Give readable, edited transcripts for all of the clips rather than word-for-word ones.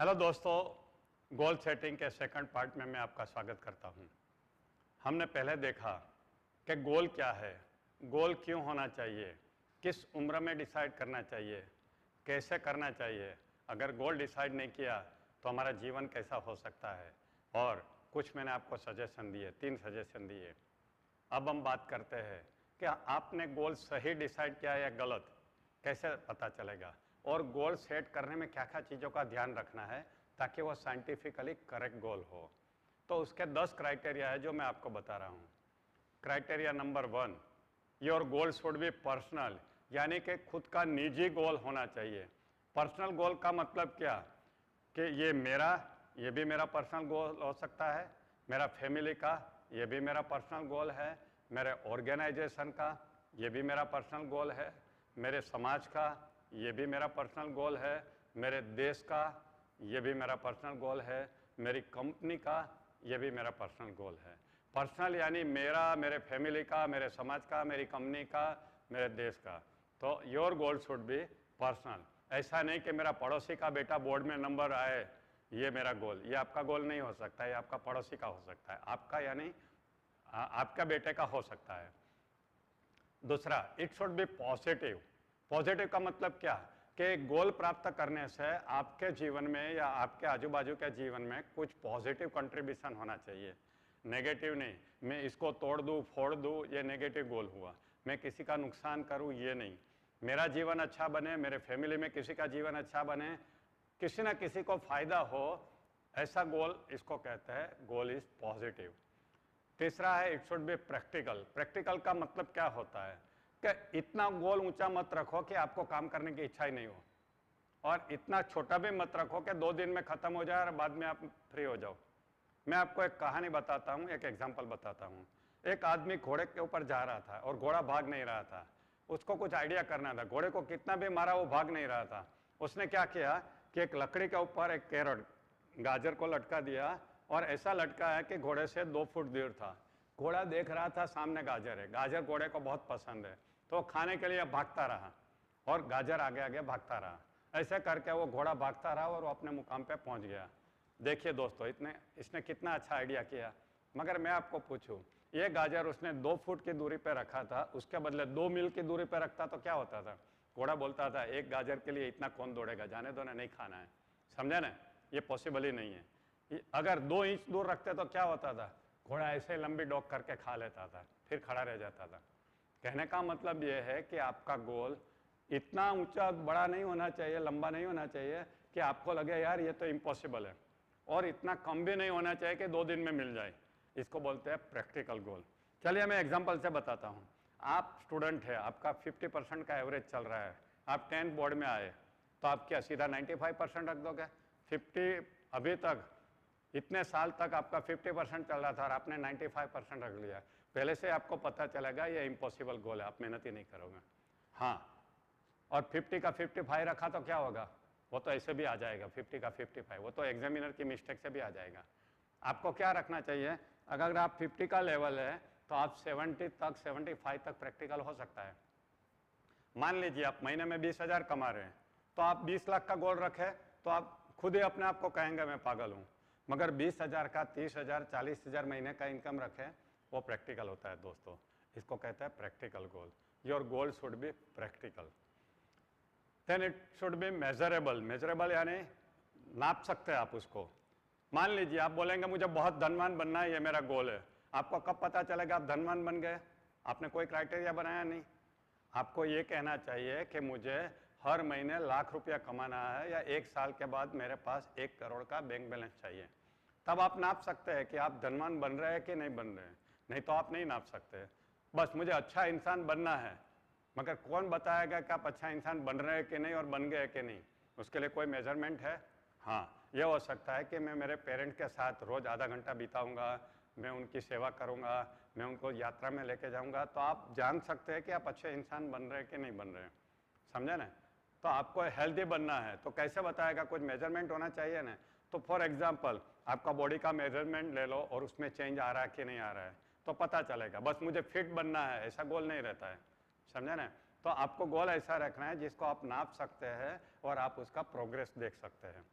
Hello दोस्तों, goal setting के second part में मैं आपका स्वागत करता हूं। हमने पहले देखा कि गोल क्या है, गोल क्यों होना चाहिए, किस उम्र में डिसाइड करना चाहिए, कैसे करना चाहिए, अगर गोल डिसाइड नहीं किया तो हमारा जीवन कैसा हो सकता है, और कुछ मैंने आपको सजेशन दिए, 3 सजेशन दिए। अब हम बात करते हैं कि आपने गोल सही डिसाइड किया या गलत, कैसे पता चलेगा, और गोल सेट करने में क्या क्या चीज़ों का ध्यान रखना है ताकि वो साइंटिफिकली करेक्ट गोल हो। तो उसके 10 क्राइटेरिया है जो मैं आपको बता रहा हूँ। Criteria number 1, your goal should be personal, यानी कि खुद का निजी गोल होना चाहिए। पर्सनल गोल का मतलब क्या कि ये भी मेरा पर्सनल गोल हो सकता है, मेरा फैमिली का ये भी मेरा पर्सनल गोल है, मेरे ऑर्गेनाइजेशन का ये भी मेरा पर्सनल गोल है, मेरे समाज का ये भी मेरा पर्सनल गोल है, मेरे देश का ये भी मेरा पर्सनल गोल है, मेरी कंपनी का ये भी मेरा पर्सनल गोल है। पर्सनल यानी मेरा, मेरे फैमिली का, मेरे समाज का, मेरी कंपनी का, मेरे देश का। तो your goal should be personal. ऐसा नहीं कि मेरा पड़ोसी का बेटा बोर्ड में नंबर आए, ये मेरा गोल। ये आपका गोल नहीं हो सकता, ये आपका पड़ोसी का हो सकता है, आपका यानी आपका बेटे का हो सकता है। दूसरा, it should B positive. Positive का मतलब क्या कि गोल प्राप्त करने से आपके जीवन में या आपके आजू बाजू के जीवन में कुछ पॉजिटिव कंट्रीब्यूशन होना चाहिए, नेगेटिव नहीं। मैं इसको तोड़ दूँ, फोड़ दूँ, ये नेगेटिव गोल हुआ। मैं किसी का नुकसान करूँ, ये नहीं। मेरा जीवन अच्छा बने, मेरे फैमिली में किसी का जीवन अच्छा बने, किसी न किसी को फायदा हो, ऐसा गोल इसको कहते हैं गोल इज पॉजिटिव। तीसरा है it should be practical. Practical का मतलब क्या होता है कि इतना गोल ऊंचा मत रखो कि आपको काम करने की इच्छा ही नहीं हो, और इतना छोटा भी मत रखो कि 2 दिन में खत्म हो जाए और बाद में आप फ्री हो जाओ। मैं आपको एक कहानी बताता हूँ, एक एग्जाम्पल बताता हूँ। एक आदमी घोड़े के ऊपर जा रहा था और घोड़ा भाग नहीं रहा था। उसको कुछ आइडिया करना था, घोड़े को कितना भी मारा वो भाग नहीं रहा था। उसने क्या किया कि एक लकड़ी के ऊपर एक कैरेट, गाजर को लटका दिया, और ऐसा लटका है कि घोड़े से 2 फुट दूर था। घोड़ा देख रहा था सामने गाजर है, गाजर घोड़े को बहुत पसंद है, तो खाने के लिए भागता रहा और गाजर आगे आगे भागता रहा। ऐसे करके वो घोड़ा भागता रहा और वो अपने मुकाम पे पहुंच गया। देखिए दोस्तों, इसने कितना अच्छा आइडिया किया। मगर मैं आपको पूछूं, ये गाजर उसने 2 फुट की दूरी पे रखा था, उसके बदले 2 मील की दूरी पे रखता तो क्या होता था? घोड़ा बोलता था एक गाजर के लिए इतना कौन दौड़ेगा, जाने दो ना, नहीं खाना है। समझे ना, ये पॉसिबल ही नहीं है। अगर 2 इंच दूर रखते तो क्या होता था? घोड़ा ऐसे लंबी डॉग करके खा लेता था, फिर खड़ा रह जाता था। कहने का मतलब यह है कि आपका गोल इतना ऊंचा बड़ा नहीं होना चाहिए, लंबा नहीं होना चाहिए कि आपको लगे यार ये तो इम्पॉसिबल है, और इतना कम भी नहीं होना चाहिए कि 2 दिन में मिल जाए। इसको बोलते हैं प्रैक्टिकल गोल। चलिए मैं एग्जांपल से बताता हूँ। आप स्टूडेंट है, आपका 50% का एवरेज चल रहा है, आप 10th बोर्ड में आए, तो आप क्या सीधा 95% रख दोगे? 50 अभी तक इतने साल तक आपका 50% चल रहा था और आपने 95% रख लिया। पहले से आपको पता चलेगा ये इम्पॉसिबल गोल है, आप मेहनत ही नहीं करोगे। हाँ, और 50 का 55 रखा तो क्या होगा? वो तो ऐसे भी आ जाएगा, 50 का 55, वो तो एग्जामिनर की मिस्टेक से भी आ जाएगा। आपको क्या रखना चाहिए? अगर आप 50 का लेवल है तो आप 70 तक, 75 तक प्रैक्टिकल हो सकता है। मान लीजिए आप महीने में 20,000 कमा रहे हैं, तो आप 20 लाख का गोल रखें तो आप खुद ही अपने आप को कहेंगे मैं पागल हूँ। मगर 20,000 का, 30,000, 40,000 महीने का इनकम रखें, वो प्रैक्टिकल होता है दोस्तों। इसको कहते हैं practical goal. Your goal should be practical. Then it should be measurable. Measurable यानी नाप सकते हैं आप उसको। मान लीजिए आप बोलेंगे मुझे बहुत धनवान बनना है, ये मेरा गोल है। आपको कब पता चलेगा आप धनवान बन गए? आपने कोई क्राइटेरिया बनाया नहीं। आपको ये कहना चाहिए कि मुझे हर महीने लाख रुपया कमाना है, या 1 साल के बाद मेरे पास 1 करोड़ का बैंक बैलेंस चाहिए। तब आप नाप सकते हैं कि आप धनवान बन रहे हैं कि नहीं बन रहे हैं। नहीं तो आप नहीं नाप सकते। बस मुझे अच्छा इंसान बनना है, मगर कौन बताएगा कि आप अच्छा इंसान बन रहे हैं कि नहीं और बन गए कि नहीं? उसके लिए कोई मेजरमेंट है? हाँ, यह हो सकता है कि मैं मेरे पेरेंट के साथ रोज आधा घंटा बिताऊंगा, मैं उनकी सेवा करूंगा, मैं उनको यात्रा में लेके जाऊंगा, तो आप जान सकते हैं कि आप अच्छे इंसान बन रहे हैं कि नहीं बन रहे हैं। समझे ना? तो आपको हेल्दी बनना है तो कैसे बताएगा? कुछ मेजरमेंट होना चाहिए ना। तो फॉर एग्जाम्पल आपका बॉडी का मेजरमेंट ले लो और उसमें चेंज आ रहा है कि नहीं आ रहा है, तो पता चलेगा। बस मुझे फिट बनना है, ऐसा गोल नहीं रहता है। समझे ना? तो आपको गोल ऐसा रखना है जिसको आप नाप सकते हैं और आप उसका प्रोग्रेस देख सकते हैं।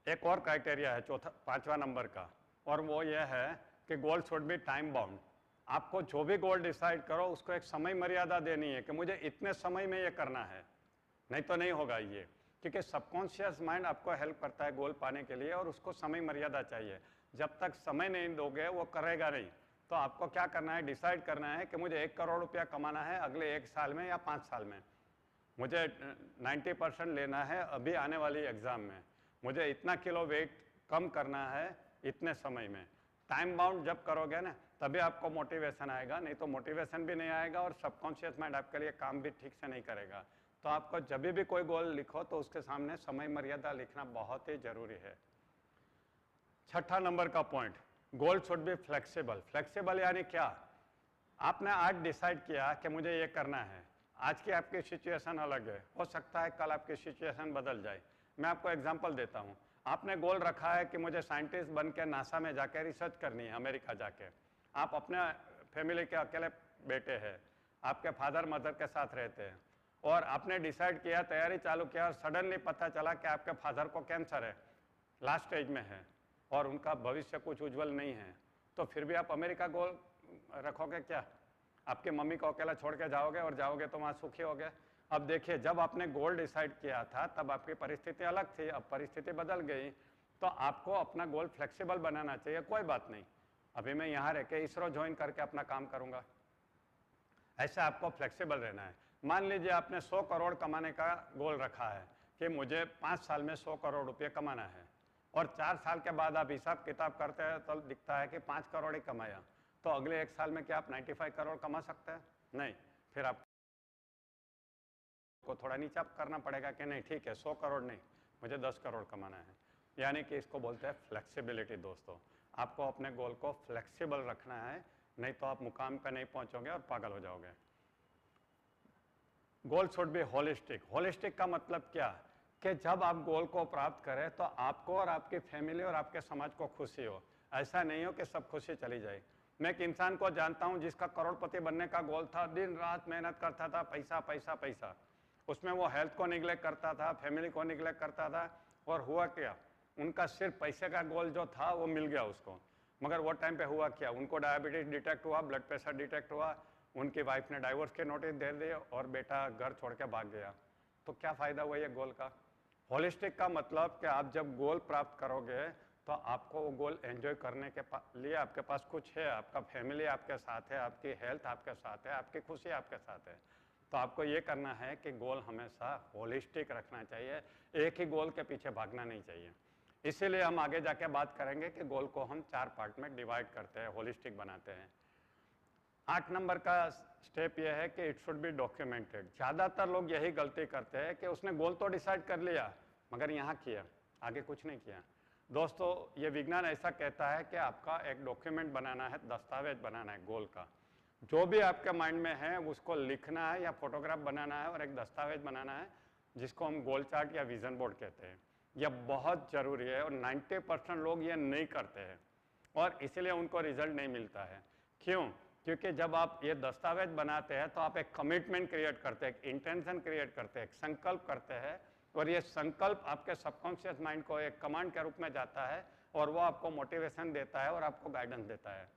एक और क्राइटेरिया है पांचवा नंबर का, और वो ये है कि गोल शुड बी टाइम बाउंड। आपको जो भी गोल डिसाइड करो उसको एक समय मर्यादा देनी है कि मुझे इतने समय में ये करना है, नहीं तो नहीं होगा ये। क्योंकि सबकॉन्शियस माइंड आपको हेल्प करता है गोल पाने के लिए, और उसको समय मर्यादा चाहिए। जब तक समय नहीं दोगे वो करेगा नहीं। तो आपको क्या करना है, डिसाइड करना है कि मुझे 1 करोड़ रुपया कमाना है अगले 1 साल में या 5 साल में, मुझे 90% लेना है अभी आने वाली एग्ज़ाम में, मुझे इतना किलो वेट कम करना है इतने समय में। टाइम बाउंड जब करोगे ना तभी आपको मोटिवेशन आएगा, नहीं तो मोटिवेशन भी नहीं आएगा और सबकॉन्शियस माइंड आपके लिए काम भी ठीक से नहीं करेगा। तो आपको जब भी कोई गोल लिखो तो उसके सामने समय मर्यादा लिखना बहुत ही जरूरी है। छठा नंबर का point, goal should be flexible. Flexible यानी क्या, आपने आज डिसाइड किया कि मुझे ये करना है, आज की आपकी सिचुएशन अलग है, हो सकता है कल आपकी सिचुएशन बदल जाए। मैं आपको एग्जांपल देता हूँ। आपने गोल रखा है कि मुझे साइंटिस्ट बन के नासा में जाके रिसर्च करनी है, अमेरिका जाके। आप अपने फैमिली के अकेले बेटे हैं, आपके फादर मदर के साथ रहते हैं, और आपने डिसाइड किया, तैयारी चालू किया, और सडनली पता चला कि आपके फादर को कैंसर है, लास्ट स्टेज में है, और उनका भविष्य कुछ उज्जवल नहीं है। तो फिर भी आप अमेरिका गोल रखोगे क्या? आपकी मम्मी को अकेला छोड़ के जाओगे, और जाओगे तो वहाँ सुखी होगे? अब देखिए, जब आपने गोल डिसाइड किया था तब आपकी परिस्थिति अलग थी, अब परिस्थिति बदल गई। तो आपको अपना गोल फ्लेक्सिबल बनाना चाहिए। कोई बात नहीं, अभी मैं यहाँ रह के इसरो ज्वाइन करके अपना काम करूँगा, ऐसे आपको फ्लेक्सिबल रहना है। मान लीजिए आपने 100 करोड़ कमाने का गोल रखा है कि मुझे 5 साल में 100 करोड़ रुपये कमाना है, और 4 साल के बाद आप हिसाब किताब करते हैं तो दिखता है कि 5 करोड़ ही कमाया। तो अगले 1 साल में क्या आप 95 करोड़ कमा सकते हैं? नहीं। फिर आपको थोड़ा नीचा करना पड़ेगा कि नहीं, ठीक है 100 करोड़ नहीं, मुझे 10 करोड़ कमाना है। यानी कि इसको बोलते हैं फ्लेक्सिबिलिटी। दोस्तों, आपको अपने गोल को फ्लेक्सिबल रखना है, नहीं तो आप मुकाम पे नहीं पहुंचोगे और पागल हो जाओगे। गोल शुड बी होलिस्टिक। होलिस्टिक का मतलब क्या, कि जब आप गोल को प्राप्त करें तो आपको और आपकी फैमिली और आपके समाज को खुशी हो। ऐसा नहीं हो कि सब खुशी चली जाए। मैं एक इंसान को जानता हूं जिसका करोड़पति बनने का गोल था, दिन रात मेहनत करता था, पैसा पैसा पैसा, उसमें वो हेल्थ को निगलेक्ट करता था, फैमिली को निगलेक्ट करता था, और हुआ क्या, उनका सिर्फ पैसे का गोल जो था वो मिल गया उसको। मगर वो टाइम पे हुआ क्या, उनको डायबिटीज डिटेक्ट हुआ, ब्लड प्रेशर डिटेक्ट हुआ, उनकी वाइफ ने डाइवोर्स के नोटिस दे दिए, और बेटा घर छोड़ के भाग गया। तो क्या फ़ायदा हुआ ये गोल का? होलिस्टिक का मतलब कि आप जब गोल प्राप्त करोगे तो आपको वो गोल एंजॉय करने के लिए आपके पास कुछ है, आपका फैमिली आपके साथ है, आपकी हेल्थ आपके साथ है, आपकी खुशी आपके साथ है। तो आपको ये करना है कि गोल हमेशा होलिस्टिक रखना चाहिए, एक ही गोल के पीछे भागना नहीं चाहिए। इसीलिए हम आगे जाके बात करेंगे कि गोल को हम 4 पार्ट में डिवाइड करते हैं, होलिस्टिक बनाते हैं। 8 नंबर का स्टेप यह है कि इट शुड बी डॉक्यूमेंटेड। ज़्यादातर लोग यही गलती करते हैं कि उसने गोल तो डिसाइड कर लिया मगर यहाँ किया, आगे कुछ नहीं किया। दोस्तों, ये विज्ञान ऐसा कहता है कि आपका एक डॉक्यूमेंट बनाना है, दस्तावेज बनाना है गोल का। जो भी आपके माइंड में है उसको लिखना है या फोटोग्राफ बनाना है और एक दस्तावेज बनाना है, जिसको हम गोल चार्ट या विजन बोर्ड कहते हैं। यह बहुत ज़रूरी है और 90% लोग ये नहीं करते हैं, और इसलिए उनको रिजल्ट नहीं मिलता है। क्यों? क्योंकि जब आप ये दस्तावेज बनाते हैं तो आप एक कमिटमेंट क्रिएट करते हैं, एक इंटेंशन क्रिएट करते हैं, एक संकल्प करते हैं, और ये संकल्प आपके सबकॉन्शियस माइंड को एक कमांड के रूप में जाता है, और वो आपको मोटिवेशन देता है और आपको गाइडेंस देता है।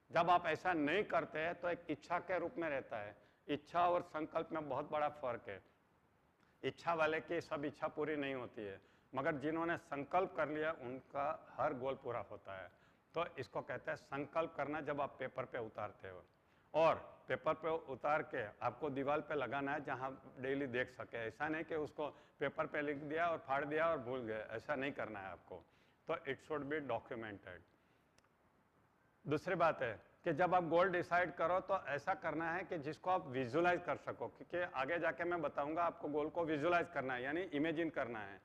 जब आप ऐसा नहीं करते हैं तो एक इच्छा के रूप में रहता है। इच्छा और संकल्प में बहुत बड़ा फर्क है। इच्छा वाले की सब इच्छा पूरी नहीं होती है, मगर जिन्होंने संकल्प कर लिया उनका हर गोल पूरा होता है। तो इसको कहते हैं संकल्प करना। जब आप पेपर पे उतारते हो, और पेपर पे उतार के आपको दीवार पे लगाना है जहाँ डेली देख सके। ऐसा नहीं कि उसको पेपर पे लिख दिया और फाड़ दिया और भूल गए, ऐसा नहीं करना है आपको। तो इट शुड बी डॉक्यूमेंटेड। दूसरी बात है कि जब आप गोल डिसाइड करो तो ऐसा करना है कि जिसको आप विजुलाइज कर सको, क्योंकि आगे जाके मैं बताऊंगा आपको गोल को विजुलाइज करना है, यानी इमेजिन करना है।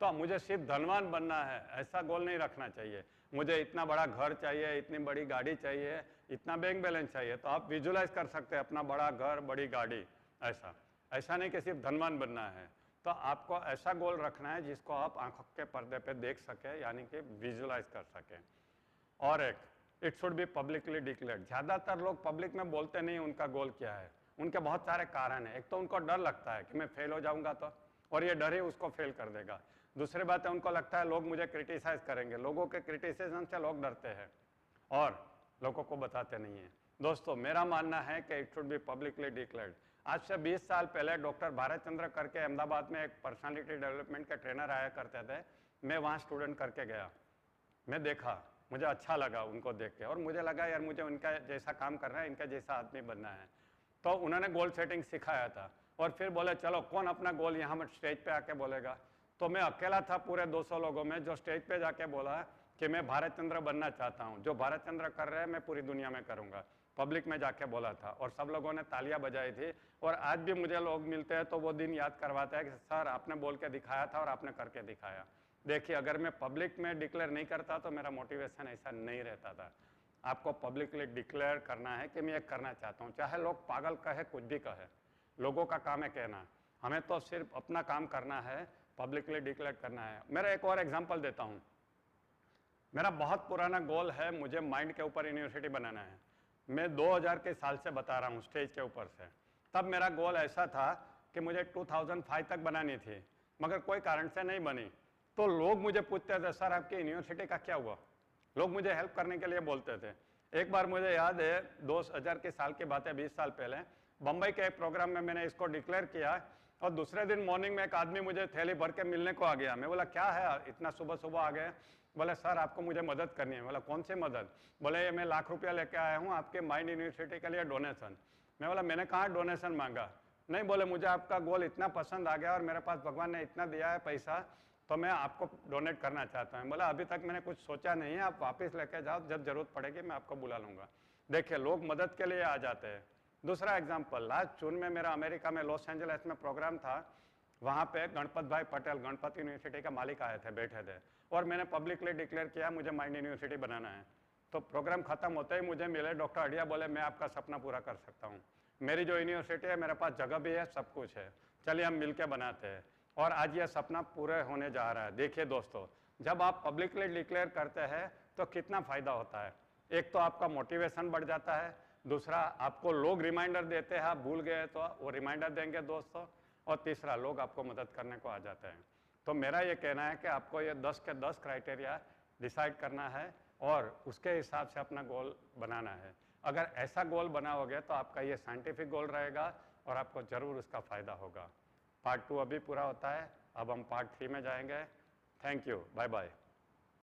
तो मुझे सिर्फ धनवान बनना है ऐसा गोल नहीं रखना चाहिए, मुझे इतना बड़ा घर चाहिए, इतनी बड़ी गाड़ी चाहिए, इतना बैंक बैलेंस चाहिए। तो आप विजुलाइज कर सकते हैं अपना बड़ा घर, बड़ी गाड़ी। ऐसा नहीं कि सिर्फ धनवान बनना है। तो आपको ऐसा गोल रखना है जिसको आप आंखों के पर्दे पे देख सके, यानी कि विजुलाइज कर सकें। और एक, it should B publicly declared. ज़्यादातर लोग पब्लिक में बोलते नहीं उनका गोल क्या है। उनके बहुत सारे कारण हैं। एक तो उनको डर लगता है कि मैं फेल हो जाऊंगा तो, और ये डर ही उसको फेल कर देगा। दूसरी बात है उनको लगता है लोग मुझे क्रिटिसाइज करेंगे, लोगों के क्रिटिसिज्म से लोग डरते हैं और लोगों को बताते नहीं हैं। दोस्तों मेरा मानना है कि it should B publicly declared. आज से 20 साल पहले डॉक्टर भारत चंद्र करके अहमदाबाद में एक पर्सनालिटी डेवलपमेंट के ट्रेनर आया करते थे, मैं वहाँ स्टूडेंट करके गया, मैं देखा, मुझे अच्छा लगा उनको देख के और मुझे लगा यार मुझे उनका जैसा काम करना है, इनका जैसा आदमी बनना है। तो उन्होंने गोल सेटिंग सिखाया था और फिर बोले चलो कौन अपना गोल यहाँ स्टेज पे आके बोलेगा। तो मैं अकेला था पूरे 200 लोगों में जो स्टेज पे जाके बोला कि मैं भारत चंद्र बनना चाहता हूँ, जो भारत चंद्र कर रहे हैं मैं पूरी दुनिया में करूँगा। पब्लिक में जाके बोला था और सब लोगों ने तालियां बजाई थी और आज भी मुझे लोग मिलते हैं तो वो दिन याद करवाते हैं कि सर आपने बोल के दिखाया था और आपने करके दिखाया। देखिए अगर मैं पब्लिक में डिक्लेयर नहीं करता तो मेरा मोटिवेशन ऐसा नहीं रहता था। आपको पब्लिकली डिक्लेयर करना है कि मैं ये करना चाहता हूँ, चाहे लोग पागल कहे कुछ भी कहे, लोगों का काम है कहना, हमें तो सिर्फ अपना काम करना है, पब्लिकली डिक्लेयर करना है। मेरा एक और एग्जाम्पल देता हूँ। मेरा बहुत पुराना गोल है, मुझे माइंड के ऊपर यूनिवर्सिटी बनाना है। मैं 2000 के साल से बता रहा हूँ स्टेज के ऊपर से। तब मेरा गोल ऐसा था कि मुझे 2005 तक बनानी थी, मगर कोई कारण से नहीं बनी। तो लोग मुझे पूछते थे सर आपकी यूनिवर्सिटी का क्या हुआ, लोग मुझे हेल्प करने के लिए बोलते थे। एक बार मुझे याद है 2000 के साल की बात है, 20 साल पहले बम्बई के एक प्रोग्राम में मैंने इसको डिक्लेयर किया और दूसरे दिन मॉर्निंग में एक आदमी मुझे थैली भर के मिलने को आ गया। मैं बोला क्या है इतना सुबह सुबह आ गए? बोले सर आपको मुझे मदद करनी है। बोला कौन सी मदद? बोले ये मैं लाख रुपया लेके आया हूँ आपके माइंड यूनिवर्सिटी के लिए डोनेशन। मैं बोला मैंने कहाँ डोनेशन मांगा? नहीं, बोले मुझे आपका गोल इतना पसंद आ गया और मेरे पास भगवान ने इतना दिया है पैसा तो मैं आपको डोनेट करना चाहता हूँ। बोला अभी तक मैंने कुछ सोचा नहीं है, आप वापस लेके जाओ, जब जरूरत पड़ेगी मैं आपको बुला लूँगा। देखिए लोग मदद के लिए आ जाते हैं। दूसरा एग्जाम्पल, लास्ट जून में मेरा अमेरिका में लॉस एंजलिस में प्रोग्राम था। वहाँ पे गणपत भाई पटेल गणपत यूनिवर्सिटी के मालिक आए थे, बैठे थे और मैंने पब्लिकली डिक्लेयर किया मुझे माइंड यूनिवर्सिटी बनाना है। तो प्रोग्राम खत्म होते ही मुझे मिले डॉक्टर अडिया, बोले मैं आपका सपना पूरा कर सकता हूँ, मेरी जो यूनिवर्सिटी है मेरे पास जगह भी है, सब कुछ है, चलिए हम मिलकर बनाते हैं। और आज ये सपना पूरे होने जा रहा है। देखिए दोस्तों, जब आप पब्लिकली डिक्लेयर करते हैं तो कितना फ़ायदा होता है। एक तो आपका मोटिवेशन बढ़ जाता है, दूसरा आपको लोग रिमाइंडर देते हैं, आप भूल गए तो वो रिमाइंडर देंगे दोस्तों, और तीसरा लोग आपको मदद करने को आ जाते हैं। तो मेरा ये कहना है कि आपको ये 10 के 10 क्राइटेरिया डिसाइड करना है और उसके हिसाब से अपना गोल बनाना है। अगर ऐसा गोल बनाओगे तो आपका ये साइंटिफिक गोल रहेगा और आपको ज़रूर उसका फ़ायदा होगा। पार्ट 2 अभी पूरा होता है, अब हम पार्ट 3 में जाएंगे। Thank you, bye bye.